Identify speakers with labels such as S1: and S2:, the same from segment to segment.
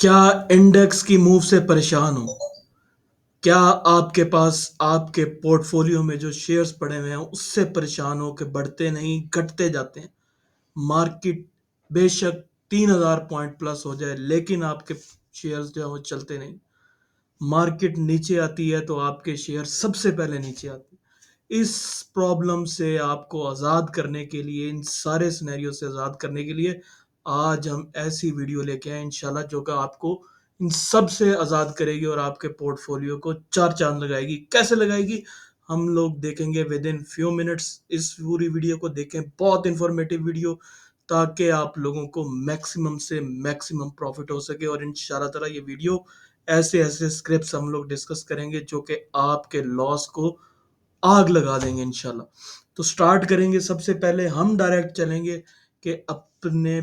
S1: क्या इंडेक्स की मूव से परेशान हो? क्या आपके पास आपके पोर्टफोलियो में जो शेयर्स पड़े हुए हैं उससे परेशान हो कि बढ़ते नहीं घटते जाते हैं? मार्केट बेशक 3000 पॉइंट प्लस हो जाए लेकिन आपके शेयर्स जो है वो चलते नहीं। मार्केट नीचे आती है तो आपके शेयर सबसे पहले नीचे आते हैं। इस प्रॉब्लम से आपको आज़ाद करने के लिए, इन सारे सिनेरियो से आज़ाद करने के लिए आज हम ऐसी वीडियो लेके आए इंशाल्लाह जो कि आपको इन सब से आज़ाद करेगी और आपके पोर्टफोलियो को चार चांद लगाएगी। कैसे लगाएगी? हम लोग देखेंगे विद इन फ्यू मिनट्स। इस पूरी वीडियो को देखें, बहुत इंफॉर्मेटिव वीडियो, ताकि आप लोगों को मैक्सिमम से मैक्सिमम प्रॉफिट हो सके। और इंशाल्लाह ताला ये वीडियो ऐसे ऐसे स्क्रिप्ट्स हम लोग डिस्कस करेंगे जो कि आपके लॉस को आग लगा देंगे इंशाल्लाह। तो स्टार्ट करेंगे। सबसे पहले हम डायरेक्ट चलेंगे कि अपने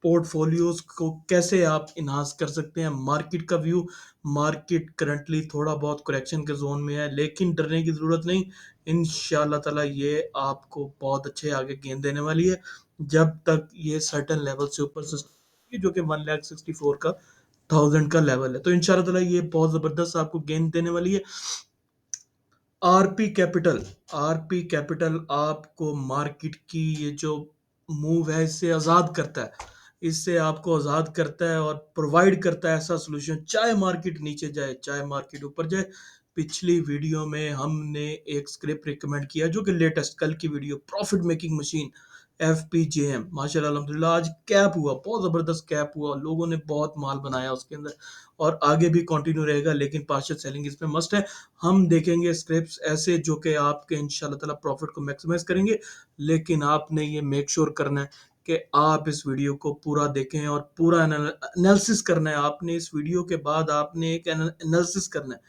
S1: पोर्टफोलियोज को कैसे आप इन्हांस कर सकते हैं। मार्केट का व्यू, मार्केट करंटली थोड़ा बहुत करेक्शन के जोन में है लेकिन डरने की जरूरत नहीं। इंशाल्लाह ताला ये आपको बहुत अच्छे आगे गेन देने वाली है जब तक ये सर्टेन लेवल से ऊपर से, जो कि 1,64 का 1000 का लेवल है। तो इंशाल्लाह ताला ये बहुत जबरदस्त आपको गेन देने वाली है। आरपी कैपिटल, आरपी कैपिटल आपको मार्केट की ये जो मूव है इससे आज़ाद करता है। इससे आपको आज़ाद करता है और प्रोवाइड करता है ऐसा सॉल्यूशन, चाहे मार्केट नीचे जाए चाहे मार्केट ऊपर जाए। पिछली वीडियो में हमने एक स्क्रिप्ट रिकमेंड किया जो कि लेटेस्ट कल की वीडियो, प्रॉफिट मेकिंग मशीन, एफपीजेएम। माशाल्लाह अल्हम्दुलिल्लाह आज कैप हुआ, बहुत ज़बरदस्त कैप हुआ, लोगों ने बहुत माल बनाया उसके अंदर और आगे भी कंटिन्यू रहेगा लेकिन पार्शियल सेलिंग इसमें मस्ट है। हम देखेंगे स्क्रिप्ट्स ऐसे जो कि आपके इंशाल्लाह ताला प्रॉफिट को मैक्सिमाइज करेंगे, लेकिन आपने ये मेक श्योर करना है कि आप इस वीडियो को पूरा देखें और पूरा एनालिसिस करना है। आपने इस वीडियो के बाद आपने एक एनालिसिस करना है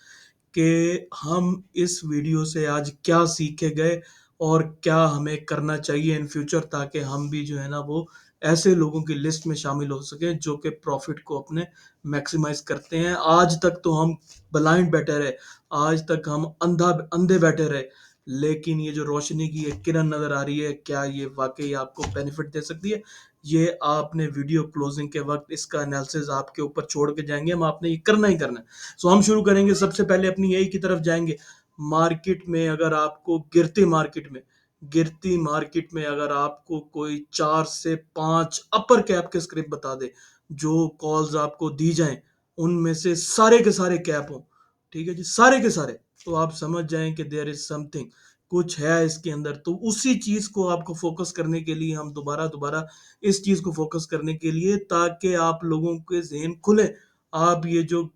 S1: कि हम इस वीडियो से आज क्या सीखे गए और क्या हमें करना चाहिए इन फ्यूचर, ताकि हम भी जो है ना वो ऐसे लोगों की लिस्ट में शामिल हो सके जो कि प्रॉफिट को अपने मैक्सिमाइज करते हैं। आज तक तो हम ब्लाइंड बैठे रहे, आज तक हम अंधे बैठे रहे, लेकिन ये जो रोशनी की एक किरण नजर आ रही है, क्या ये वाकई आपको बेनिफिट दे सकती है? ये आपने वीडियो क्लोजिंग के वक्त इसका एनालिसिस आपके ऊपर छोड़ के जाएंगे हम, आपने ये करना ही करना है। सो हम शुरू करेंगे। सबसे पहले अपनी यही की तरफ जाएंगे। मार्केट में अगर आपको गिरती मार्केट में अगर आपको कोई 4 से 5 अपर कैप के स्क्रिप्ट बता दे, जो कॉल्स आपको दी जाएं उनमें से सारे के सारे कैप हो, ठीक है जी, सारे के सारे, तो आप समझ जाएं कि देयर इज समथिंग, कुछ है इसके अंदर। तो उसी चीज को आपको फोकस करने के लिए हम दोबारा दोबारा इस चीज को फोकस करने के लिए, ताकि आप लोगों के जहन खुले, आप ये जो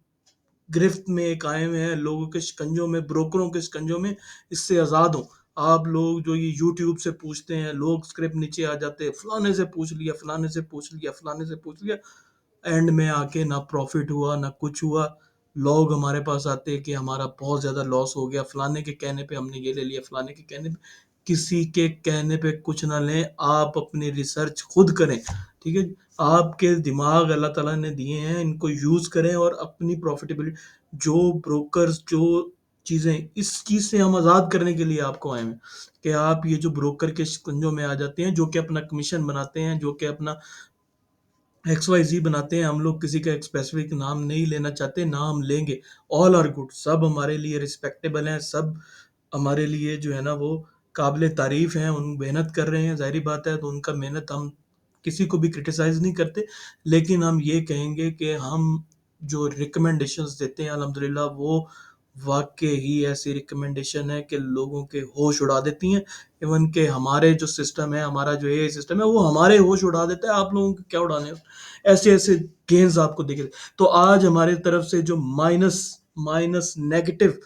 S1: गिरफ्त में एक आए हुए हैं लोगों के शिकंजों में, ब्रोकरों के शिकंजों में, इससे आज़ाद हो। आप लोग जो ये यूट्यूब से पूछते हैं, लोग स्क्रिप्ट नीचे आ जाते हैं, फलाने से पूछ लिया, फलाने से पूछ लिया, फलाने से पूछ लिया, एंड में आके ना प्रॉफिट हुआ ना कुछ हुआ। लोग हमारे पास आते हैं कि हमारा बहुत ज़्यादा लॉस हो गया, फलाने के कहने पे हमने ये ले लिया, फलाने के कहने पे। किसी के कहने पे कुछ ना लें, आप अपनी रिसर्च खुद करें, ठीक है। आपके दिमाग अल्लाह ताला ने दिए हैं, इनको यूज़ करें और अपनी प्रॉफिटेबिलिटी, जो ब्रोकर्स जो चीज़ें, इस चीज़ से हम आज़ाद करने के लिए आपको आए हैं कि आप ये जो ब्रोकर के शिकंजों में आ जाते हैं, जो कि अपना कमीशन बनाते हैं, जो कि अपना एक्स वाई जी बनाते हैं। हम लोग किसी का एक स्पेसिफिक नाम नहीं लेना चाहते, ना हम लेंगे। ऑल आर गुड, सब हमारे लिए रिस्पेक्टेबल हैं, सब हमारे लिए जो है ना वो काबिल तारीफ हैं, उन मेहनत कर रहे हैं, जाहिर बात है, तो उनका मेहनत हम किसी को भी क्रिटिसाइज नहीं करते। लेकिन हम ये कहेंगे कि हम जो रिकमेंडेशंस देते हैं अल्हम्दुलिल्लाह वो वाकई ही ऐसी रिकमेंडेशन है कि लोगों के होश उड़ा देती हैं। इवन के हमारे जो सिस्टम है, हमारा जो एआई सिस्टम है, वो हमारे होश उड़ा देता है, आप लोगों के क्या उड़ाने हैं। ऐसे ऐसे गेंस आपको दिखे। तो आज हमारे तरफ से जो माइनस माइनस नेगेटिव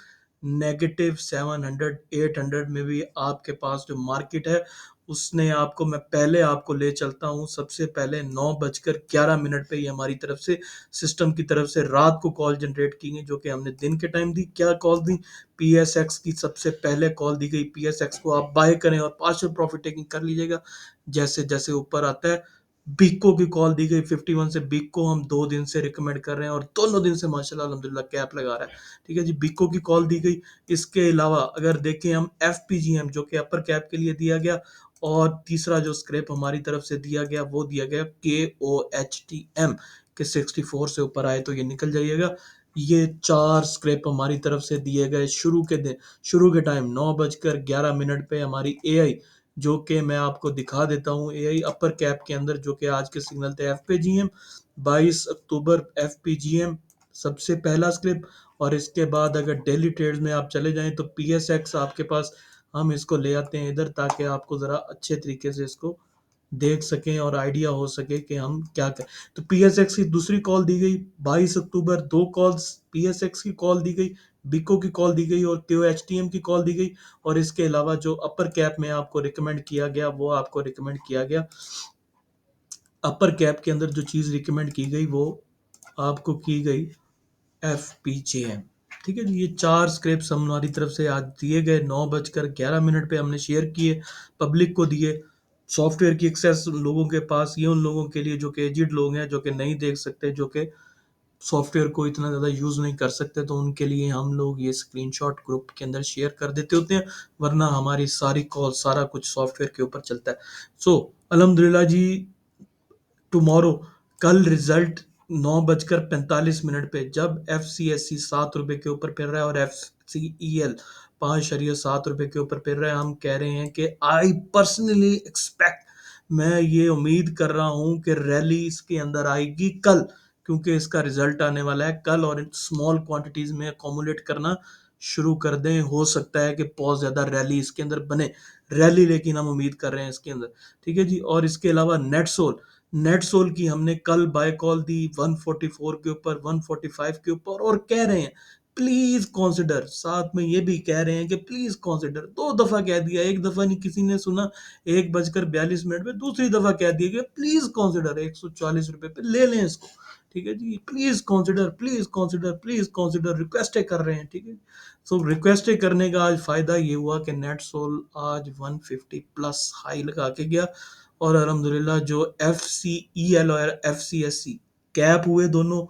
S1: नेगेटिव 700 800 में भी आपके पास जो मार्केट है, उसने आपको, मैं पहले आपको ले चलता हूँ। सबसे पहले 9:11 पे ये हमारी तरफ से, सिस्टम की तरफ से रात को कॉल जनरेट की गई, जो कि हमने दिन के टाइम दी। क्या कॉल दी? पीएसएक्स की सबसे पहले कॉल दी गई। पीएसएक्स को आप बाय करें और पार्शियल प्रॉफिट टेकिंग कर लीजिएगा जैसे जैसे ऊपर आता है। बिको की कॉल दी गई 51 से। बिको हम 2 दिन से रिकमेंड कर रहे हैं और दोनों दिन से माशाल्लाह अल्हम्दुलिल्लाह कैप लगा रहा है, ठीक है जी। बिको की कॉल दी गई। इसके अलावा अगर देखें हम एफपीजीएम, जो कि अपर कैप के लिए दिया गया, और तीसरा जो स्क्रैप हमारी तरफ से दिया गया वो दिया गया के ओ एच टी एम। कि 64 से ऊपर आए तो ये निकल जाइएगा। ये 4 स्क्रैप हमारी तरफ से दिए गए शुरू के टाइम 9:11 पे हमारी एआई, जो कि मैं आपको दिखा देता हूँ, एआई अपर कैप के अंदर जो कि आज के सिग्नल थे एफपीजीएम 22 अक्टूबर एफपीजीएम सबसे पहला स्क्रिप्ट। और इसके बाद अगर डेली ट्रेड्स में आप चले जाएं तो पीएसएक्स आपके पास, हम इसको ले आते हैं इधर ताकि आपको ज़रा अच्छे तरीके से इसको देख सकें और आइडिया हो सके कि हम क्या करें। तो पीएसएक्स की दूसरी कॉल दी गई 22 अक्टूबर, दो कॉल्स पीएसएक्स की कॉल दी गई, बिको की कॉल दी गई और क्यूएचटीएम की कॉल दी गई। और इसके अलावा जो अपर कैप में आपको रिकमेंड किया गया वो आपको रिकमेंड किया गया, अपर कैप के अंदर जो चीज़ रिकमेंड की गई वो आपको की गई एफपीजेएम। ठीक है जी, ये 4 स्क्रिप्ट हमारी तरफ से आज दिए गए 9:11 पे हमने शेयर किए, पब्लिक को दिए। सॉफ्टवेयर की एक्सेस लोगों के पास, ये उन लोगों के लिए जो कि एजिड लोग हैं, जो कि नहीं देख सकते, जो कि सॉफ्टवेयर को इतना ज़्यादा यूज़ नहीं कर सकते, तो उनके लिए हम लोग ये स्क्रीनशॉट ग्रुप के अंदर शेयर कर देते होते हैं। वरना हमारी सारी कॉल सारा कुछ सॉफ्टवेयर के ऊपर चलता है। सो अल्हम्दुलिल्लाह जी, टुमारो, कल रिजल्ट 9:45 पे जब एफ सी एस सी ₹7 के ऊपर फिर रहा है और एफ सी ई एल ₹5.7 के ऊपर फिर रहा है, हम कह रहे हैं कि आई पर्सनली एक्सपेक्ट, मैं ये उम्मीद कर रहा हूं कि रैली इसके अंदर आएगी कल, क्योंकि इसका रिजल्ट आने वाला है कल और स्मॉल क्वांटिटीज में अकोमोडेट करना शुरू कर दें। हो सकता है कि बहुत ज़्यादा रैली इसके अंदर बने, रैली लेकिन हम उम्मीद कर रहे हैं इसके अंदर। ठीक है जी, और इसके अलावा नेट सोल की हमने कल बाय कॉल दी 144 के ऊपर, 145 के ऊपर, और कह रहे हैं प्लीज कॉन्सिडर, साथ में ये भी कह रहे हैं कि प्लीज कॉन्सिडर। दो दफा कह दिया, एक दफा नहीं किसी ने सुना, 1:42 पे दूसरी दफा कह दिया कि प्लीज कॉन्सिडर, ₹140 पे ले लें इसको। ठीक है जी, please consider, please consider, please consider, रिक्वेस्टें कर रहे हैं। ठीक है, सो रिक्वेस्टें करने का आज फायदा ये हुआ कि नेट सोल आज 150 प्लस हाई लगा के गया। और अल्हम्दुलिल्लाह जो एफ सी ई एल और F C S C cap हुए दोनों,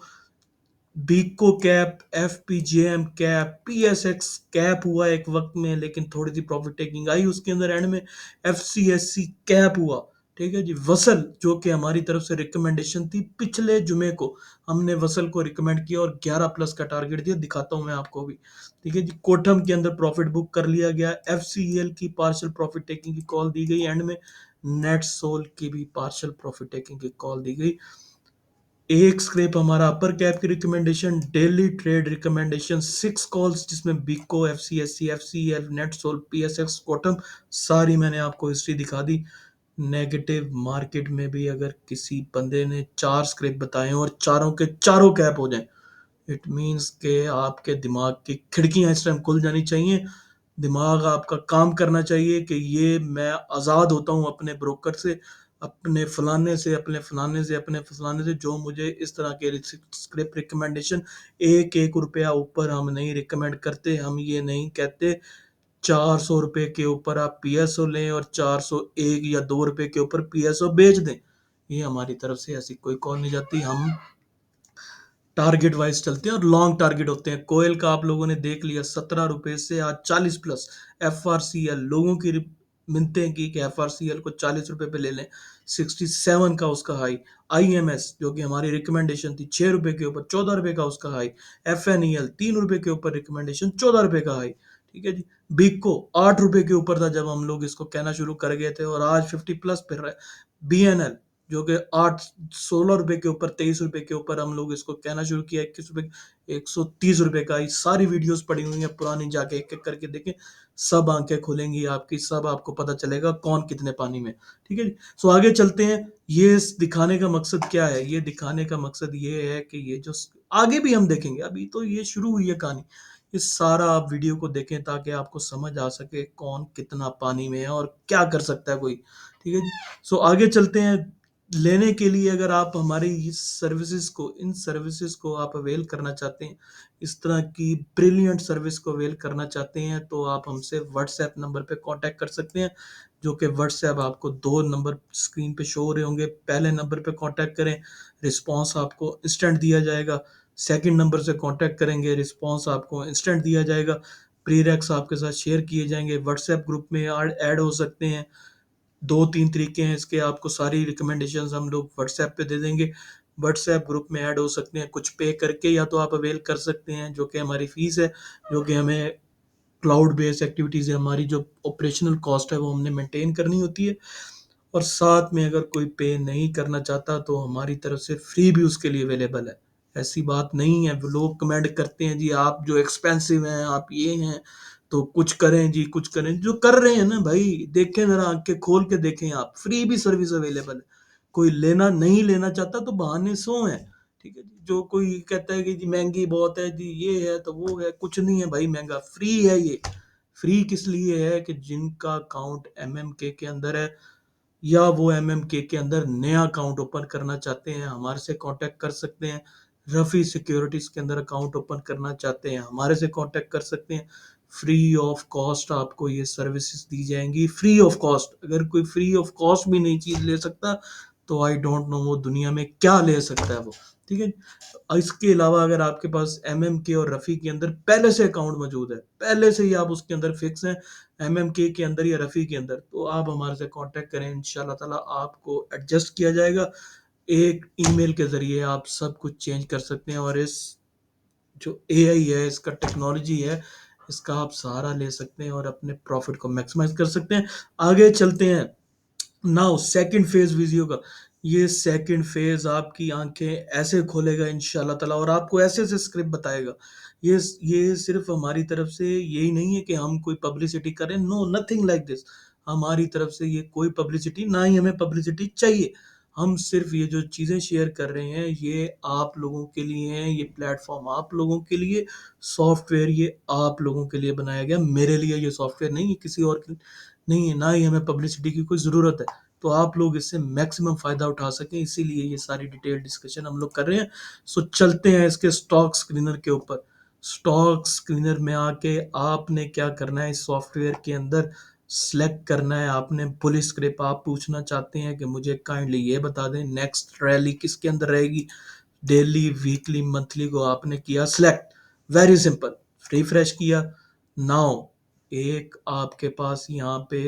S1: बीको cap, F P J M cap, P S X cap हुआ एक वक्त में, लेकिन थोड़ी सी प्रॉफिट टेकिंग आई उसके अंदर एंड में, F C S C cap हुआ। ठीक है जी, वसल जो कि हमारी तरफ से रिकमेंडेशन थी पिछले जुमे को, हमने वसल को रिकमेंड किया और 11 प्लस का टारगेट दिया, दिखाता हूं मैं आपको भी। ठीक है जी, कोटम के अंदर प्रॉफिट बुक कर लिया गया, एफ सी एल की पार्शियल प्रॉफिट टेकिंग की कॉल दी गई एंड में, नेट सोल की भी पार्शियल प्रॉफिट टेकिंग की कॉल दी गई। एक स्क्रेप हमारा अपर कैप की recommendation, daily trade recommendation 6 calls, जिसमें बिको, F C S C, F C L, NetSol, P S X, कोटम, सारी मैंने आपको हिस्ट्री दिखा दी। नेगेटिव मार्केट में भी अगर किसी बंदे ने 4 स्क्रेप बताए और चारों के चारों कैप हो जाएं, इट मीन्स के आपके दिमाग की खिड़कियां इस टाइम खुल जानी चाहिए। दिमाग आपका काम करना चाहिए कि ये मैं आज़ाद होता हूँ अपने ब्रोकर से, अपने फलाने से, अपने फलाने से, अपने फलाने से, जो मुझे इस तरह के स्क्रिप्ट रिकमेंडेशन, एक एक रुपया ऊपर हम नहीं रिकमेंड करते। हम ये नहीं कहते ₹400 के ऊपर आप पीएसओ लें और 401 या ₹2 के ऊपर पीएसओ बेच दें, ये हमारी तरफ से ऐसी कोई कॉल नहीं जाती। हम टारगेट वाइज चलते हैं और लॉन्ग टारगेट होते हैं। कोयल का आप लोगों ने देख लिया, ₹17 से आज 40 plus. F R C L लोगों की मिनतें की कि एफ आर सी एल को ₹40 पे ले लें, 67 का उसका हाई। आई एम एस जो कि हमारी रिकमेंडेशन थी ₹6 के ऊपर, ₹14 का उसका हाई। एफ एन ई एल ₹3 के ऊपर रिकमेंडेशन, ₹14 का हाई। ठीक है जी, बिग को ₹8 के ऊपर था जब हम लोग इसको कहना शुरू कर गए थे और आज 50 प्लस फिर रहा है। बी एन एल जो कि 16 रुपए के ऊपर, ₹23 के ऊपर हम लोग इसको कहना शुरू किया, ₹21, ₹130 का। ये सारी वीडियोस पड़ी हुई हैं पुरानी, जाके एक एक करके देखें, सब आंखें खुलेंगी आपकी, सब आपको पता चलेगा कौन कितने पानी में। ठीक है जी, सो आगे चलते हैं। ये दिखाने का मकसद क्या है? ये दिखाने का मकसद ये है कि ये जो आगे भी हम देखेंगे, अभी तो ये शुरू हुई है कहानी, इस सारा आप वीडियो को देखें ताकि आपको समझ आ सके कौन कितना पानी में है और क्या कर सकता है कोई। ठीक है जी, सो आगे चलते हैं। लेने के लिए अगर आप हमारी इस सर्विसेज को, इन सर्विसेज को आप अवेल करना चाहते हैं, इस तरह की ब्रिलियंट सर्विस को अवेल करना चाहते हैं, तो आप हमसे व्हाट्सएप नंबर पे कांटेक्ट कर सकते हैं, जो कि व्हाट्सएप आपको 2 नंबर स्क्रीन पे शो हो रहे होंगे। पहले नंबर पे कांटेक्ट करें, रिस्पांस आपको इंस्टेंट दिया जाएगा। सेकंड नंबर से कांटेक्ट करेंगे, रिस्पांस आपको इंस्टेंट दिया जाएगा। प्रीरेक्स आपके साथ शेयर किए जाएंगे, व्हाट्सएप ग्रुप में ऐड हो सकते हैं। 2-3 तरीके हैं इसके, आपको सारी रिकमेंडेशंस हम लोग व्हाट्सएप पे दे देंगे। व्हाट्सएप ग्रुप में ऐड हो सकते हैं, कुछ पे करके या तो आप अवेल कर सकते हैं, जो कि हमारी फीस है, जो कि हमें क्लाउड बेस्ड एक्टिविटीज़ है, हमारी जो ऑपरेशनल कॉस्ट है वो हमने मेंटेन करनी होती है। और साथ में अगर कोई पे नहीं करना चाहता तो हमारी तरफ से फ्री भी उसके लिए अवेलेबल है। ऐसी बात नहीं है, वो लोग कमेंट करते हैं जी आप जो एक्सपेंसिव हैं, आप ये हैं, तो कुछ करें जी, कुछ करें। जो कर रहे हैं ना भाई, देखें ज़रा, आँखें खोल के देखें आप, फ्री भी सर्विस अवेलेबल है। कोई लेना नहीं लेना चाहता तो बहाने 100 हैं, ठीक है जी। जो कोई कहता है कि जी महँगी बहुत है जी, ये है तो वो है, कुछ नहीं है भाई महँगा, फ्री है ये। फ्री किस लिए है कि जिनका अकाउंट एमएमके के अंदर है या वो एमएमके के अंदर नया अकाउंट ओपन करना चाहते हैं, हमारे से कांटेक्ट कर सकते हैं। रफ़ी सिक्योरिटीज़ के अंदर अकाउंट ओपन करना चाहते हैं, हमारे से कांटेक्ट कर सकते हैं। फ्री ऑफ कॉस्ट आपको ये सर्विसेज दी जाएंगी, फ्री ऑफ कॉस्ट। अगर कोई फ्री ऑफ कॉस्ट भी नहीं चीज़ ले सकता तो आई डोंट नो वो दुनिया में क्या ले सकता है वो, ठीक है। इसके अलावा अगर आपके पास एमएमके और रफ़ी के अंदर पहले से अकाउंट मौजूद है, पहले से ही आप उसके अंदर फिक्स हैं, एमएमके के अंदर या रफ़ी के अंदर, तो आप हमारे से कांटेक्ट करें, इंशाल्लाह ताला आपको एडजस्ट किया जाएगा। एक ईमेल के ज़रिए आप सब कुछ चेंज कर सकते हैं और इस जो एआई है, इसका टेक्नोलॉजी है, इसका आप सहारा ले सकते हैं और अपने प्रॉफ़िट को मैक्सिमाइज़ कर सकते हैं। आगे चलते हैं। नाउ सेकंड फेज़ वीडियो का, ये सेकंड फेज़ आपकी आँखें ऐसे खोलेगा इंशाल्लाह ताला और आपको ऐसे-ऐसे स्क्रिप्ट बताएगा। ये सिर्फ़ हमारी तरफ से यही नहीं है कि हम कोई पब्लिसिटी करें, नो नथिंग लाइक दिस। हमारी तरफ से ये कोई पब्लिसिटी, ना ही हमें पब्लिसिटी चाहिए। हम सिर्फ़ ये जो चीज़ें शेयर कर रहे हैं, ये आप लोगों के लिए हैं, ये प्लेटफ़ॉर्म आप लोगों के लिए, सॉफ्टवेयर ये आप लोगों के लिए बनाया गया, मेरे लिए ये सॉफ्टवेयर नहीं है, किसी और के नहीं है, ना ही हमें पब्लिसिटी की कोई ज़रूरत है। तो आप लोग इससे मैक्सिमम फ़ायदा उठा सकें, इसीलिए ये सारी डिटेल डिस्कशन हम लोग कर रहे हैं। सो चलते हैं इसके स्टॉक स्क्रीनर के ऊपर। स्टॉक स्क्रीनर में आके आपने क्या करना है, इस सॉफ्टवेयर के अंदर सेलेक्ट करना है आपने बुलिश स्क्रिप्ट। आप पूछना चाहते हैं कि मुझे काइंडली ये बता दें नेक्स्ट रैली किसके अंदर रहेगी, डेली, वीकली, मंथली को आपने किया सिलेक्ट। वेरी सिंपल, रिफ्रेश किया। नाउ एक आपके पास यहाँ पे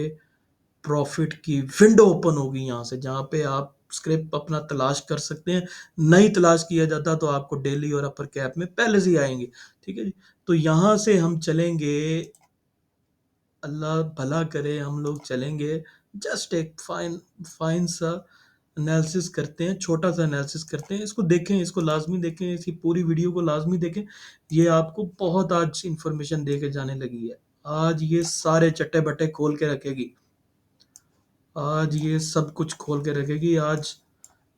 S1: प्रॉफिट की विंडो ओपन होगी, यहाँ से जहाँ पे आप स्क्रिप्ट अपना तलाश कर सकते हैं। नहीं तलाश किया जाता तो आपको डेली और अपर कैप में पहले से ही आएंगे, ठीक है जी। तो यहाँ से हम चलेंगे, अल्लाह भला करे, हम लोग चलेंगे जस्ट एक फाइन फाइन सा एनालिसिस करते हैं, छोटा सा एनालिसिस करते हैं। इसको देखें, इसको लाजमी देखें, इसकी पूरी वीडियो को लाजमी देखें। ये आपको बहुत आज इंफॉर्मेशन दे के जाने लगी है। आज ये सारे चट्टे बट्टे खोल के रखेगी, आज ये सब कुछ खोल के रखेगी। आज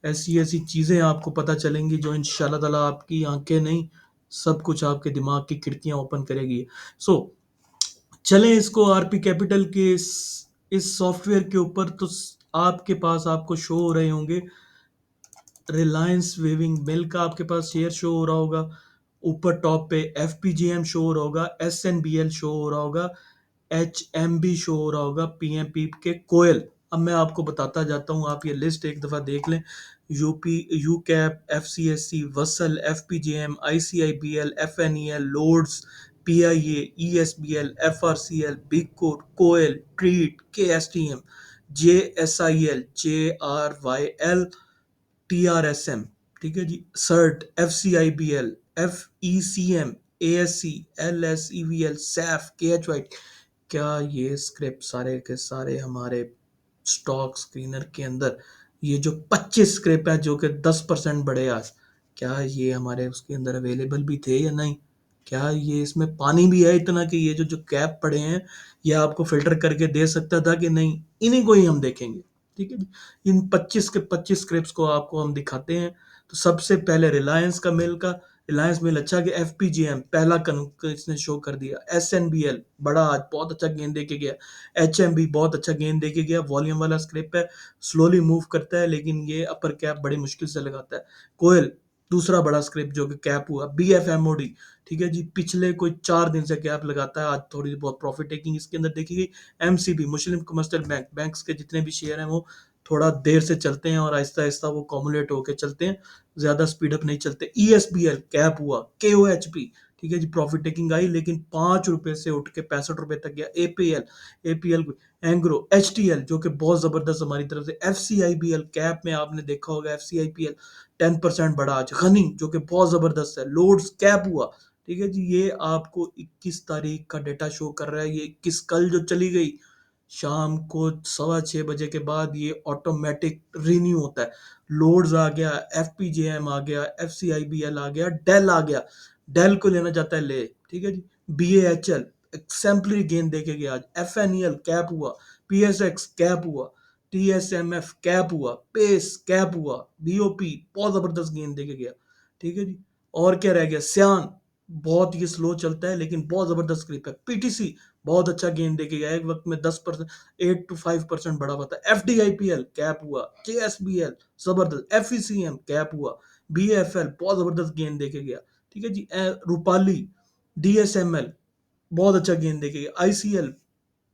S1: ऐसी ऐसी चीज़ें आपको पता चलेंगी जो इंशाल्लाह ताला आपकी आंखें नहीं, सब कुछ आपके दिमाग की खिड़कियां ओपन करेगी। सो चलें इसको आरपी कैपिटल के इस सॉफ्टवेयर के ऊपर। तो आपके पास आपको शो हो रहे होंगे, रिलायंस वेविंग मिल का आपके पास शेयर शो हो रहा होगा, ऊपर टॉप पे एफपीजीएम शो हो रहा होगा, एसएनबीएल शो हो रहा होगा, एचएमबी शो हो रहा होगा, पीएमपी के कोयल। अब मैं आपको बताता जाता हूँ, आप ये लिस्ट एक दफ़ा देख लें। यूपी, यूकैप, एफसीएससी, वसल, एफपीजीएम, आईसीआईबीएल, एफएनईएल, लोड्स, पीआईए, ईएसबीएल, एफआरसीएल, बिग कोट, कोयल, ट्रीट, केएसटीएम, जेएसआईएल, जेआरवाईएल, टीआरएसएम, ठीक है जी, सर्ट, एफसीआईबीएल, एफईसीएम, एएससी, एलएसईवीएल, सैफ, केएचवाई। क्या ये स्क्रिप्ट सारे के सारे हमारे स्टॉक स्क्रीनर के अंदर, ये जो 25 स्क्रिप्ट है जो कि 10% बढ़े आज, क्या ये हमारे उसके अंदर अवेलेबल भी थे या नहीं? क्या ये इसमें पानी भी है इतना कि ये जो जो कैप पड़े हैं ये आपको फिल्टर करके दे सकता था कि नहीं? इन्हीं को ही हम देखेंगे, ठीक है जी। इन 25 के 25 स्क्रिप्ट्स को आपको हम दिखाते हैं। तो सबसे पहले रिलायंस का मिल का, रिलायंस मिल अच्छा कि एफपीजीएम पहला इसने शो कर दिया, एसएनबीएल बड़ा आज बहुत अच्छा गेंद देके गया, एचएमबी बहुत अच्छा गेंद देके गया, वॉल्यूम वाला स्क्रिप्ट है, स्लोली मूव करता है लेकिन ये अपर कैप बड़ी मुश्किल से लगाता है। कोयल दूसरा बड़ा स्क्रिप्ट जो कि कैप हुआ, बीएफएमओडी, ठीक है जी, पिछले कोई 4 दिन से कैप लगाता है, आज थोड़ी बहुत प्रॉफिट टेकिंग इसके अंदर देखी गई। एमसीबी, मुस्लिम कमर्शियल बैंक, बैंक्स के जितने भी शेयर हैं वो थोड़ा देर से चलते हैं और आहिस्ता आहिस्ता वो कॉमुलेट होकर चलते हैं, ज्यादा स्पीड अप नहीं चलते। ईएसबीएल कैप हुआ, केओएचपी, ठीक है जी, प्रॉफिट टेकिंग आई, लेकिन 5 रुपए से उठ के 65 रुपए तक गया। एपीएल, एपीएल, एंग्रो, एचटीएल जो कि बहुत जबरदस्त हमारी तरफ से, एफसीआईबीएल कैप में आपने देखा होगा, एफसीआईपीएल 10% बढ़ा आज। गनी जो कि बहुत जबरदस्त है, लोड्स कैप हुआ। ठीक है जी, ये आपको 21 तारीख का डेटा शो कर रहा है। ये 21 कल जो चली गई शाम को 6:15 बजे के बाद, ये ऑटोमेटिक रिन्यू होता है। लोड्स आ गया, एफपीजेएम आ गया, एफसीआईबीएल आ गया, डेल आ गया। डेल को लेना चाहता है ले, ठीक है जी। बीएएचएल एक्सेम्पलरी गेन देके गया आज। एफएनईएल कैप हुआ, पीएसएक्स कैप हुआ, टीएसएमएफ कैप हुआ, पेस कैप हुआ, बीओपी बहुत जबरदस्त गेन देके गया। ठीक है जी। और क्या रह गया, सियान बहुत ही स्लो चलता है लेकिन बहुत जबरदस्त क्लिप है। पीटीसी बहुत अच्छा गेन देके गया, एक वक्त में 10%, 8 to 5% बढ़ा हुआ था। एफडीआईपीएल कैप हुआ, केएसबीएल जबरदस्त, एफईसीएम कैप हुआ, बीएफएल बहुत जबरदस्त गेन देके गया। ठीक है जी। रूपाली, डीएसएमएल बहुत अच्छा गेंद देके, ICL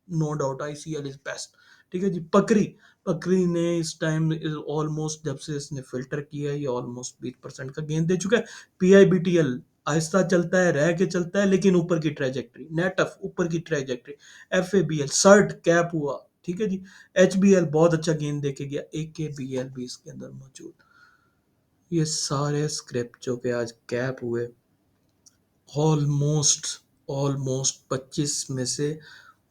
S1: no doubt ICL is best. ठीक है जी। पकरी, पकरी ने इस टाइम ऑलमोस्ट, जब से इसने फिल्टर किया है, ये ऑलमोस्ट 20% का गेंद दे चुका है। पीआईबीटीएल आहिस्ता चलता है, रह के चलता है, लेकिन ऊपर की ट्रेजेक्ट्री, नेटफ ऊपर की ट्रेजेक्ट्री। एफएबीएल सर्ट कैप हुआ। ठीक है जी। एचबीएल बहुत अच्छा गेंद देके गया, एकेबीएल भी इसके अंदर मौजूद। ये सारे स्क्रिप्ट जो कि आज कैप हुए, ऑलमोस्ट ऑलमोस्ट 25 में से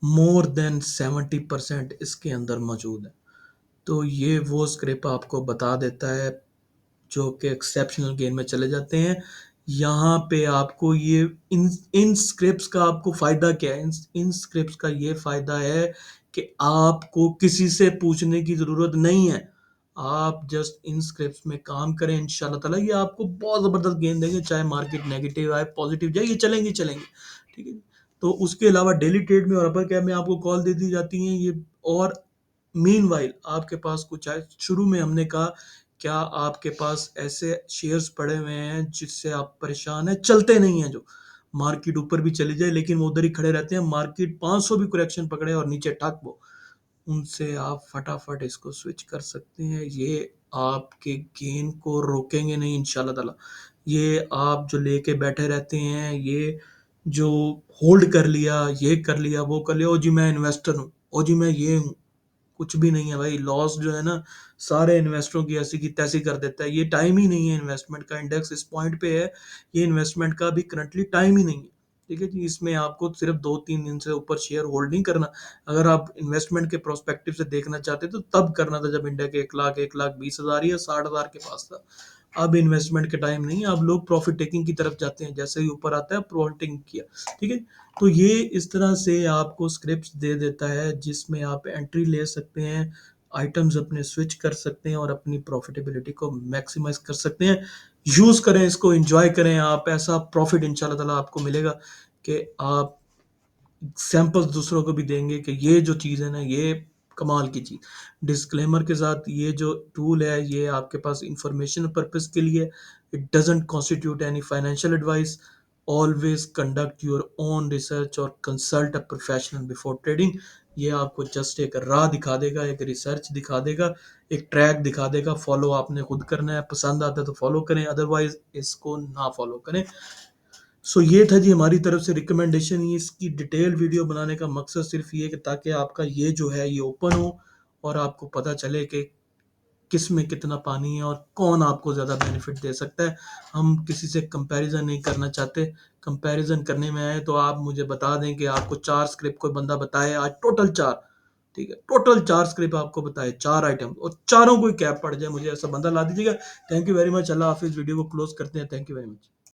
S1: मोर देन 70% इसके अंदर मौजूद है। तो ये वो स्क्रिप्ट आपको बता देता है जो कि एक्सेप्शनल गेम में चले जाते हैं। यहाँ पे आपको ये इन इन स्क्रिप्ट्स का आपको फायदा क्या है, इन स्क्रिप्ट्स का ये फायदा है कि आपको किसी से पूछने की जरूरत नहीं है। आप जस्ट इन स्क्रिप्ट्स में काम करें, इंशाल्लाह ताला ये आपको बहुत जबरदस्त गेन देंगे, चाहे मार्केट नेगेटिव आए पॉजिटिव जाए, ये चलेंगे चलेंगे। ठीक है। तो उसके अलावा डेली ट्रेड में और अपर कैप में आपको कॉल दे दी जाती हैं ये। और मीनवाइल आपके पास कुछ है, शुरू में हमने कहा क्या आपके पास ऐसे शेयर्स पड़े हुए हैं जिससे आप परेशान हैं, चलते नहीं हैं, जो मार्केट ऊपर भी चली जाए लेकिन वो उधर ही खड़े रहते हैं, मार्केट 500 भी करेक्शन पकड़े और नीचे ठक वो, उनसे आप फटाफट इसको स्विच कर सकते हैं। ये आपके गेन को रोकेंगे नहीं इंशाल्लाह ताला। ये आप जो लेके बैठे रहते हैं, ये जो होल्ड कर लिया, ये कर लिया, वो कर लिया, ओ जी मैं इन्वेस्टर हूँ, ओ जी मैं ये हूँ, कुछ भी नहीं है भाई। लॉस जो है ना, सारे इन्वेस्टरों की ऐसी की तैसी कर देता है। ये टाइम ही नहीं है इन्वेस्टमेंट का, इंडेक्स इस पॉइंट पे है, ये इन्वेस्टमेंट का भी करंटली टाइम ही नहीं है। ठीक है जी। इसमें आपको सिर्फ 2-3 दिन से ऊपर शेयर होल्ड नहीं करना। अगर आप इन्वेस्टमेंट के प्रोस्पेक्टिव से देखना चाहते तो तब करना था जब इंडिया के 1 लाख 1 लाख 20 हज़ार या 60 हज़ार के पास था। अब इन्वेस्टमेंट के टाइम नहीं है, अब लोग प्रॉफिट टेकिंग की तरफ जाते हैं, जैसे ही ऊपर आता है प्रॉफिट टेकिंग किया। ठीक है। तो ये इस तरह से आपको स्क्रिप्ट्स दे देता है जिसमें आप एंट्री ले सकते हैं, आइटम्स अपने स्विच कर सकते हैं और अपनी प्रॉफिटेबिलिटी को मैक्सिमाइज कर सकते हैं। यूज करें इसको, एंजॉय करें, आप ऐसा प्रॉफिट इंशाल्लाह ताला आपको मिलेगा कि आप सैंपल्स दूसरों को भी देंगे कि ये जो चीज़ है ना, ये कमाल की चीज़। डिस्क्लेमर के साथ, ये जो टूल है ये आपके पास इंफॉर्मेशन पर्पस के लिए, it doesn't constitute any financial advice. Always conduct your own research और consult a professional before trading. ये आपको जस्ट एक राह दिखा देगा, एक रिसर्च दिखा देगा, एक ट्रैक दिखा देगा। फॉलो आपने खुद करना है, पसंद आता है तो फॉलो करें, अदरवाइज इसको ना फॉलो करें। सो ये था जी हमारी तरफ से रिकमेंडेशन। ये इसकी डिटेल वीडियो बनाने का मकसद सिर्फ ये कि ताकि आपका ये जो है ये ओपन हो और आपको पता चले कि किस में कितना पानी है और कौन आपको ज़्यादा बेनिफिट दे सकता है। हम किसी से कंपैरिजन नहीं करना चाहते। कंपैरिजन करने में आए तो आप मुझे बता दें कि आपको 4 स्क्रिप्ट कोई बंदा बताए आज, टोटल 4, ठीक है, टोटल 4 स्क्रिप्ट आपको बताए, 4 आइटम, और चारों कोई कैप पड़ जाए, मुझे ऐसा बंदा ला दीजिएगा। Thank you very much. अल्लाह हाफिज़। वीडियो को क्लोज करते हैं। Thank you very much.